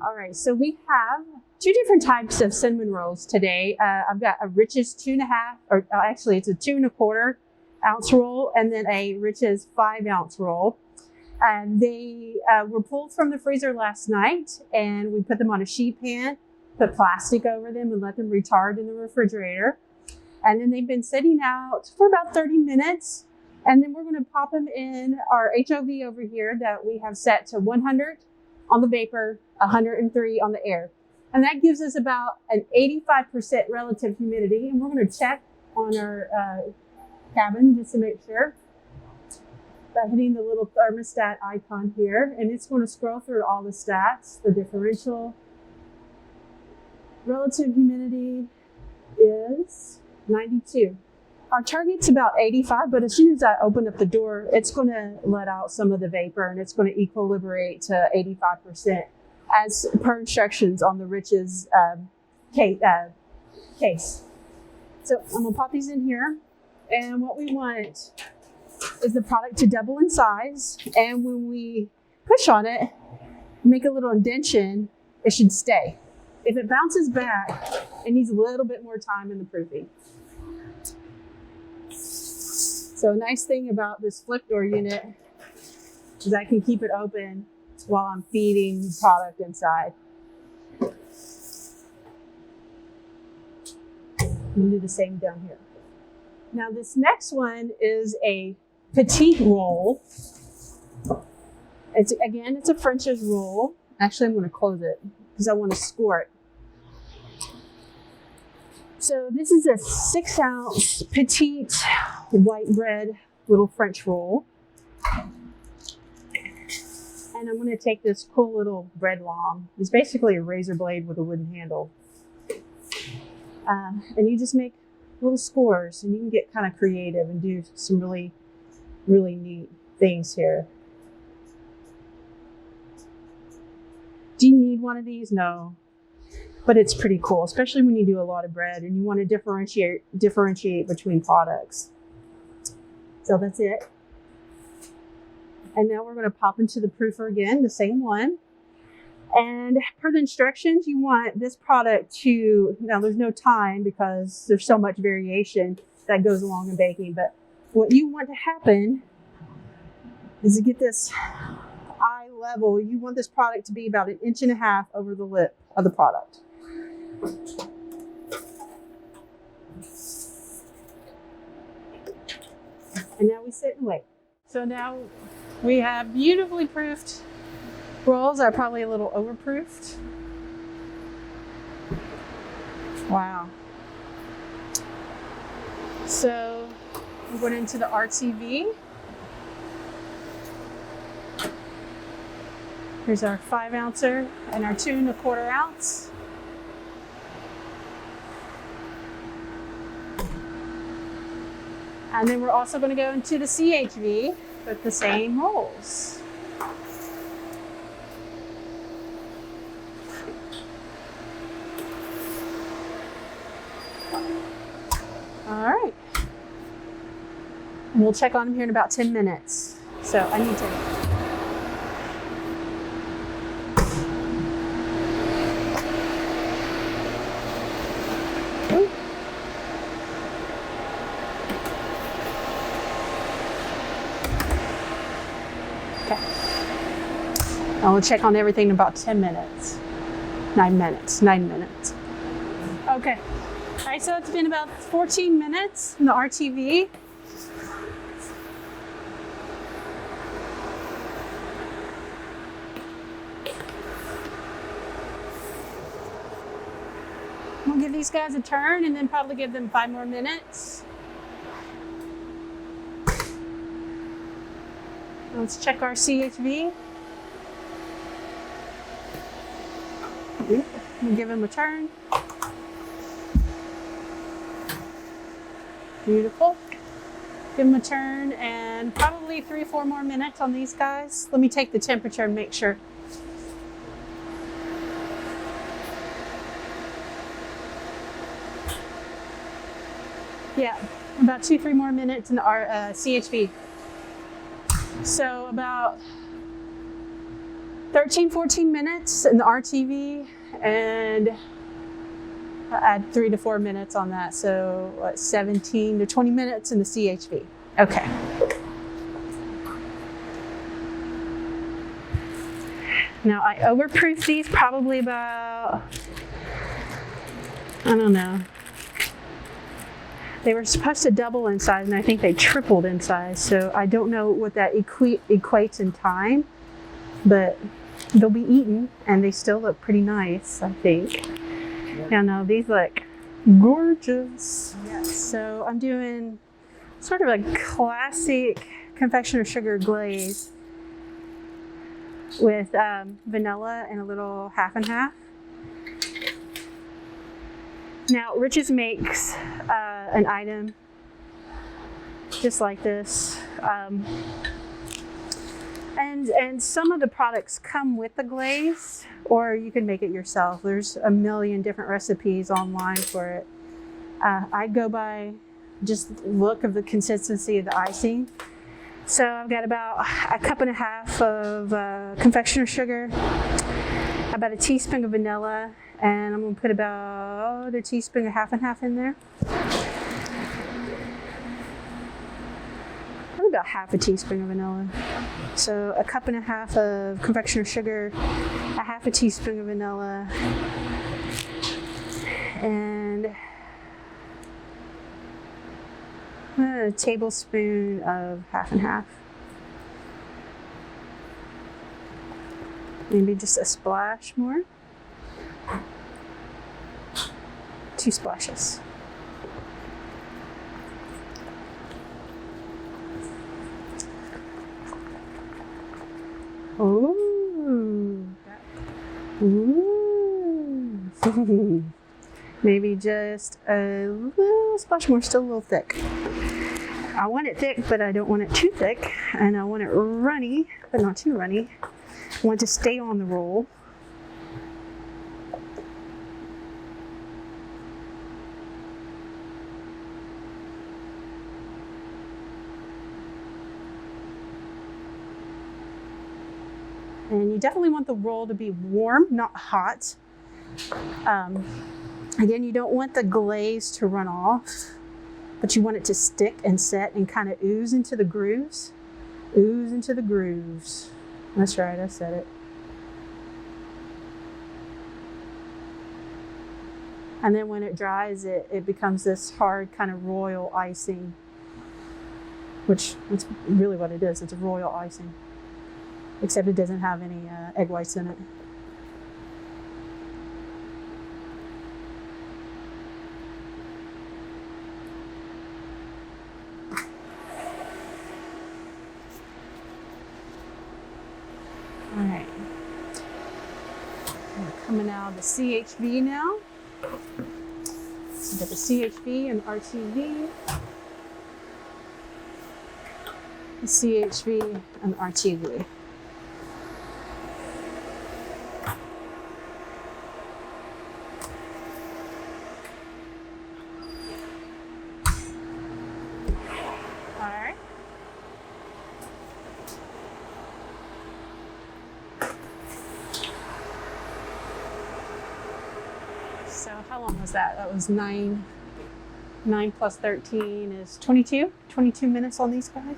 All right, so we have two different types of cinnamon rolls today. I've got a Rich's 2.5, or actually it's a 2.25 ounce roll, and then a Rich's 5 ounce roll. They were pulled from the freezer last night, and we put them on a sheet pan, put plastic over them, and let them retard in the refrigerator. And then they've been sitting out for about 30 minutes. And then we're going to pop them in our HOV over here that we have set to 100 on the vapor, 103 on the air. And that gives us about an 85% relative humidity. And we're going to check on our cabin just to make sure by hitting the little thermostat icon here. And it's going to scroll through all the stats. The differential relative humidity is 92. Our target's about 85, but as soon as I open up the door, it's going to let out some of the vapor and it's going to equilibrate to 85% as per instructions on the Rich's case. So I'm going to pop these in here, and what we want is the product to double in size, and when we push on it, make a little indentation, it should stay. If it bounces back, it needs a little bit more time in the proofing. So a nice thing about this flip door unit is I can keep it open while I'm feeding the product inside. We'll do the same down here. Now this next one is a petite roll. It's a French's roll. Actually, I'm going to close it because I want to score it. So this is a 6 ounce petite white bread little French roll. And I'm going to take this cool little bread long. It's basically a razor blade with a wooden handle. And you just make little scores, and you can get kind of creative and do some really, really neat things here. Do you need one of these? No. But it's pretty cool, especially when you do a lot of bread and you want to differentiate between products. So that's it. And now we're going to pop into the proofer again, the same one. And per the instructions, you want this product to, now there's no time because there's so much variation that goes along in baking, but what you want to happen is to get this eye level. You want this product to be about 1.5 inches over the lip of the product. And now we sit and wait. So now we have beautifully proofed rolls. Are probably a little overproofed. Wow. So we're going into the RTV. Here's our 5 ouncer and our 2.25 ounce. And then we're also going to go into the CHV with the same rolls. All right. And we'll check on them here in about 10 minutes. So I need to... I will check on everything in about 10 minutes. 9 minutes. Okay. All right, so it's been about 14 minutes in the RTV. We'll give these guys a turn and then probably give them 5 more minutes. Let's check our CHV. We'll give them a turn. Beautiful. Give them a turn and probably 3 or 4 more minutes on these guys. Let me take the temperature and make sure. Yeah, about 2-3 more minutes in our CHV. So about 13, 14 minutes in the RTV, and I add 3 to 4 minutes on that. So what, 17 to 20 minutes in the CHV. Okay. Now I overproofed these probably about, I don't know. They were supposed to double in size, and I think they tripled in size. So I don't know what that equates in time, but they'll be eaten, and they still look pretty nice, I think. Yeah, no, these look gorgeous. Yeah. So I'm doing sort of a classic confectioner sugar glaze with vanilla and a little half and half. Now, Rich's makes an item just like this. And some of the products come with the glaze, or you can make it yourself. There's a million different recipes online for it. I go by just look of the consistency of the icing. So I've got about a cup and a half of confectioner sugar, about a teaspoon of vanilla, and I'm going to put about a teaspoon of half and half in there. Probably about half a teaspoon of vanilla. So a cup and a half of confectioner sugar, a half a teaspoon of vanilla, and a tablespoon of half and half. Maybe just a splash more. 2 splashes. Ooh. Ooh. Maybe just a little splash more, still a little thick. I want it thick, but I don't want it too thick. And I want it runny, but not too runny. I want it to stay on the roll. And you definitely want the roll to be warm, not hot. Again, you don't want the glaze to run off, but you want it to stick and set and kind of ooze into the grooves. Ooze into the grooves. That's right, I said it. And then when it dries, it becomes this hard kind of royal icing, which that's really what it is. It's a royal icing. Except it doesn't have any egg whites in it. All right. We're coming out of the CHV now. So we've got the CHV and RTV. The CHV and RTV. So how long was that? That was 9 plus 13 is 22 minutes on these guys.